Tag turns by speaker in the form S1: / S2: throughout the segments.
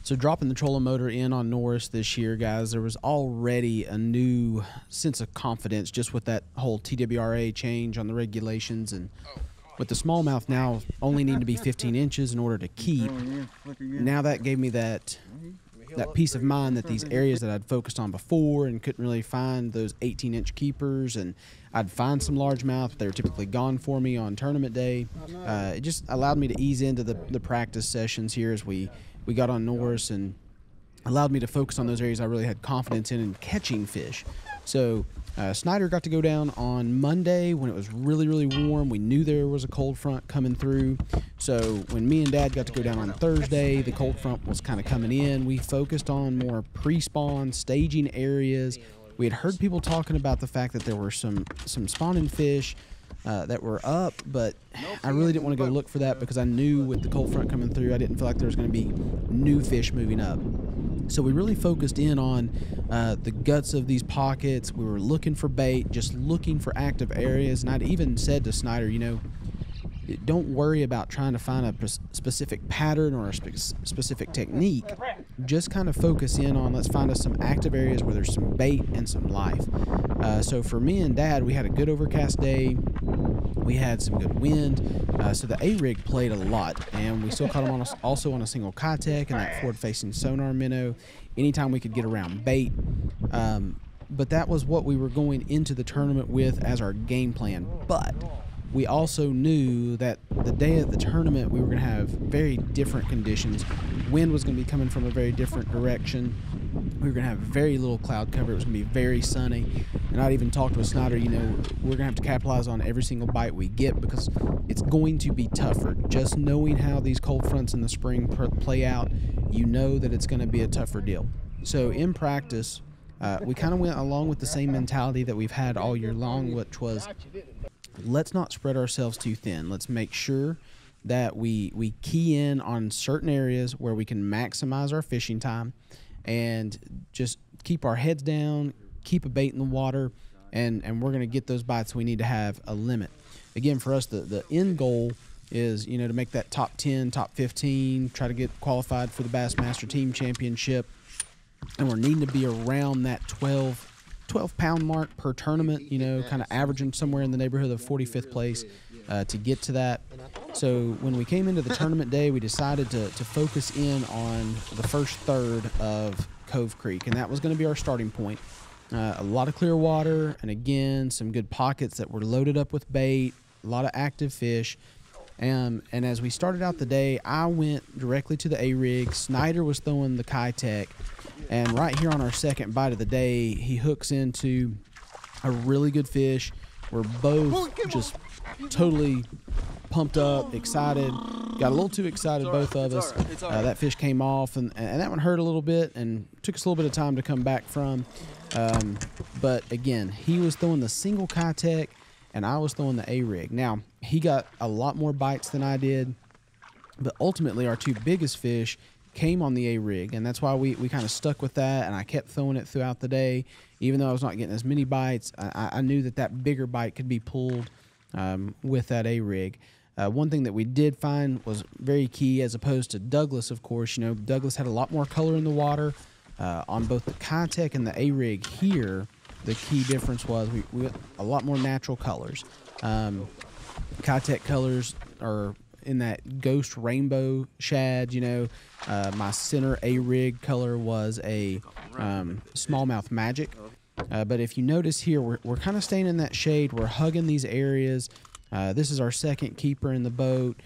S1: So dropping the trolling motor in on Norris this year, guys, there was already a new sense of confidence just with that whole TWRA change on the regulations, and with the smallmouth now only need to be 15 inches in order to keep. Now that gave me that peace of mind that these areas that I'd focused on before and couldn't really find those 18-inch keepers, and I'd find some largemouth. They were typically gone for me on tournament day. It just allowed me to ease into the practice sessions here as we got on Norris, and allowed me to focus on those areas I really had confidence in catching fish. So Snyder got to go down on Monday when it was really, really warm. We knew there was a cold front coming through. So when me and Dad got to go down on Thursday, the cold front was kind of coming in. We focused on more pre-spawn staging areas. We had heard people talking about the fact that there were some spawning fish that were up, but I really didn't want to go look for that because I knew with the cold front coming through, I didn't feel like there was going to be new fish moving up. So we really focused in on the guts of these pockets. We were looking for bait, just looking for active areas, and I'd even said to Snyder, you know, don't worry about trying to find a specific pattern or a specific technique. Just kind of focus in on, let's find us some active areas where there's some bait and some life. So for me and Dad, we had a good overcast day. We had some good wind, so the A-rig played a lot, and we still caught them also on a single Kitech and that forward-facing sonar minnow anytime we could get around bait. But that was what we were going into the tournament with as our game plan. But we also knew that the day of the tournament we were going to have very different conditions. Wind was going to be coming from a very different direction. We were going to have very little cloud cover. It was going to be very sunny. And I'd even talked with Snyder, you know, we're going to have to capitalize on every single bite we get because it's going to be tougher. Just knowing how these cold fronts in the spring play out, you know that it's going to be a tougher deal. So in practice, we kind of went along with the same mentality that we've had all year long, which was, let's not spread ourselves too thin. Let's make sure that we key in on certain areas where we can maximize our fishing time and just keep our heads down, keep a bait in the water, and we're going to get those bites. We need to have a limit. Again, for us, the end goal is, you know, to make that top 10, top 15, try to get qualified for the Bassmaster Team Championship, and we're needing to be around that 12-pound mark per tournament, you know, kind of averaging somewhere in the neighborhood of 45th place to get to that. So when we came into the tournament day, we decided to focus in on the first third of Cove Creek, and that was going to be our starting point. A lot of clear water, and again, some good pockets that were loaded up with bait, a lot of active fish. And as we started out the day, I went directly to the A-rig. Snyder was throwing the Kitech, and right here on our second bite of the day, he hooks into a really good fish. We're both just totally pumped up, excited. Got a little too excited, both of us. That fish came off, and that one hurt a little bit, and took us a little bit of time to come back from. But again, he was throwing the single Kitech, and I was throwing the A-rig. Now, he got a lot more bites than I did, but ultimately our two biggest fish came on the A-rig, and that's why we kind of stuck with that, and I kept throwing it throughout the day. Even though I was not getting as many bites, I knew that bigger bite could be pulled with that A-rig. One thing that we did find was very key, as opposed to Douglas, of course. You know, Douglas had a lot more color in the water. On both the Kitech and the A-rig here, the key difference was we had a lot more natural colors. Kitech colors are in that ghost rainbow shad, you know. My center A-rig color was a smallmouth magic. But if you notice here, we're kind of staying in that shade. We're hugging these areas. This is our second keeper in the boat.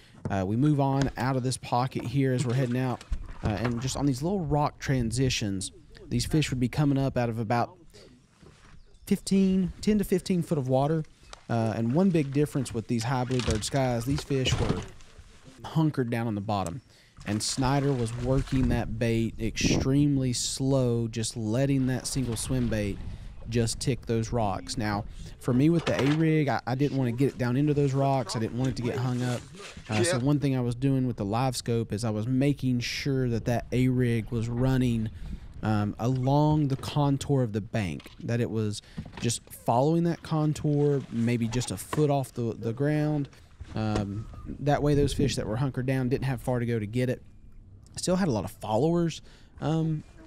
S1: We move on out of this pocket here as we're heading out. And just on these little rock transitions, these fish would be coming up out of about 10 to 15 foot of water. And one big difference with these high bluebird skies, these fish were hunkered down on the bottom. And Snyder was working that bait extremely slow, just letting that single swim bait just tick those rocks. Now, for me with the A-rig, I didn't want to get it down into those rocks. I didn't want it to get hung up. So one thing I was doing with the live scope is I was making sure that A-rig was running along the contour of the bank, that it was just following that contour, maybe just a foot off the ground. That way those fish that were hunkered down didn't have far to go to get it. Still had a lot of followers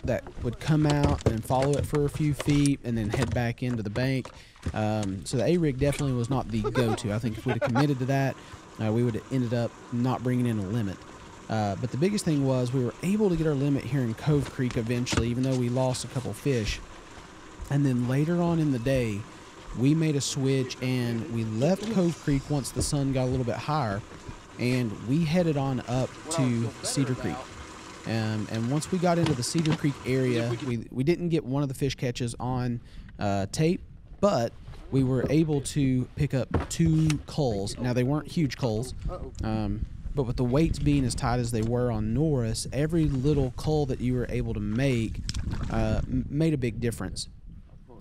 S1: that would come out and follow it for a few feet and then head back into the bank. So the A-rig definitely was not the go-to. I think if we'd have committed to that, we would have ended up not bringing in a limit. But the biggest thing was we were able to get our limit here in Cove Creek eventually, even though we lost a couple fish. And then later on in the day, we made a switch and we left Cove Creek once the sun got a little bit higher, and we headed on up to Cedar Creek. And once we got into the Cedar Creek area, we didn't get one of the fish catches on tape, but we were able to pick up 2 culls. Now, they weren't huge culls, but with the weights being as tight as they were on Norris, every little cull that you were able to make made a big difference.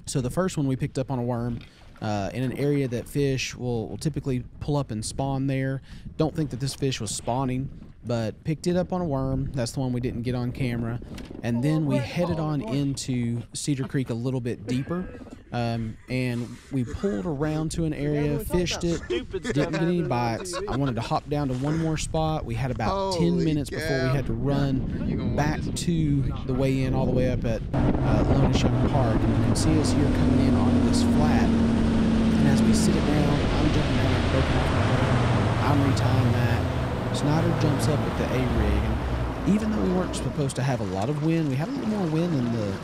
S1: So the first one we picked up on a worm in an area that fish will typically pull up and spawn there. Don't think that this fish was spawning, but picked it up on a worm. That's the one we didn't get on camera. And then we headed on into Cedar Creek a little bit deeper, and we pulled around to an area, fished it, didn't get any bites. I wanted to hop down to one more spot. We had about 10 minutes before we had to run back to the weigh in all the way up at Loneshoe Park. And you can see us here coming in onto this flat. And as we sit it down, I'm jumping down and broken off my worm. I'm retying that. Snyder jumps up with the A-rig, and even though we weren't supposed to have a lot of wind, we had a little more wind than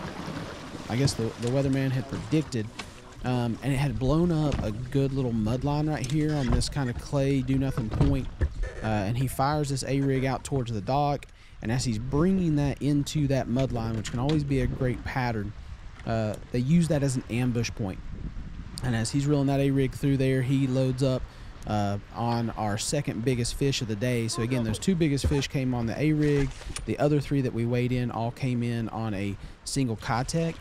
S1: I guess the weatherman had predicted, and it had blown up a good little mud line right here on this kind of clay do-nothing point, and he fires this A-rig out towards the dock, and as he's bringing that into that mud line, which can always be a great pattern, they use that as an ambush point. And as he's reeling that A-rig through there, he loads up on our second biggest fish of the day. So again, those 2 biggest fish came on the A-rig. The other 3 that we weighed in all came in on a single Kitech.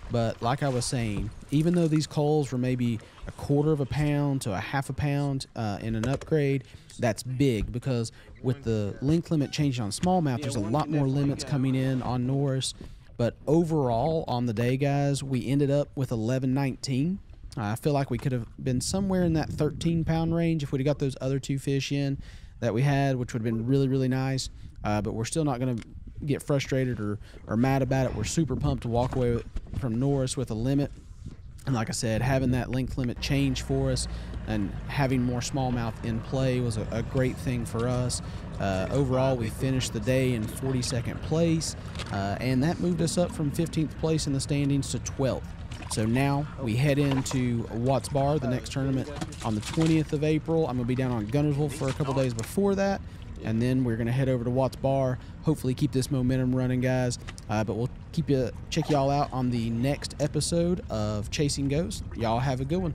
S1: But like I was saying, even though these culls were maybe 1/4 pound to 1/2 pound in an upgrade, that's big, because with the length limit changing on smallmouth, there's a lot more limits coming in on Norris. But overall on the day, guys, we ended up with 11-19. I feel like we could have been somewhere in that 13-pound range if we'd have got those other 2 fish in that we had, which would have been really, really nice. But we're still not going to get frustrated or mad about it. We're super pumped to walk away from Norris with a limit. And like I said, having that length limit change for us and having more smallmouth in play was a great thing for us. Overall, we finished the day in 42nd place, and that moved us up from 15th place in the standings to 12th. So now we head into Watts Bar, the next tournament on the 20th of April. I'm going to be down on Gunnersville for a couple days before that, and then we're going to head over to Watts Bar, hopefully keep this momentum running, guys. But we'll check y'all out on the next episode of Chasing Ghosts. Y'all have a good one.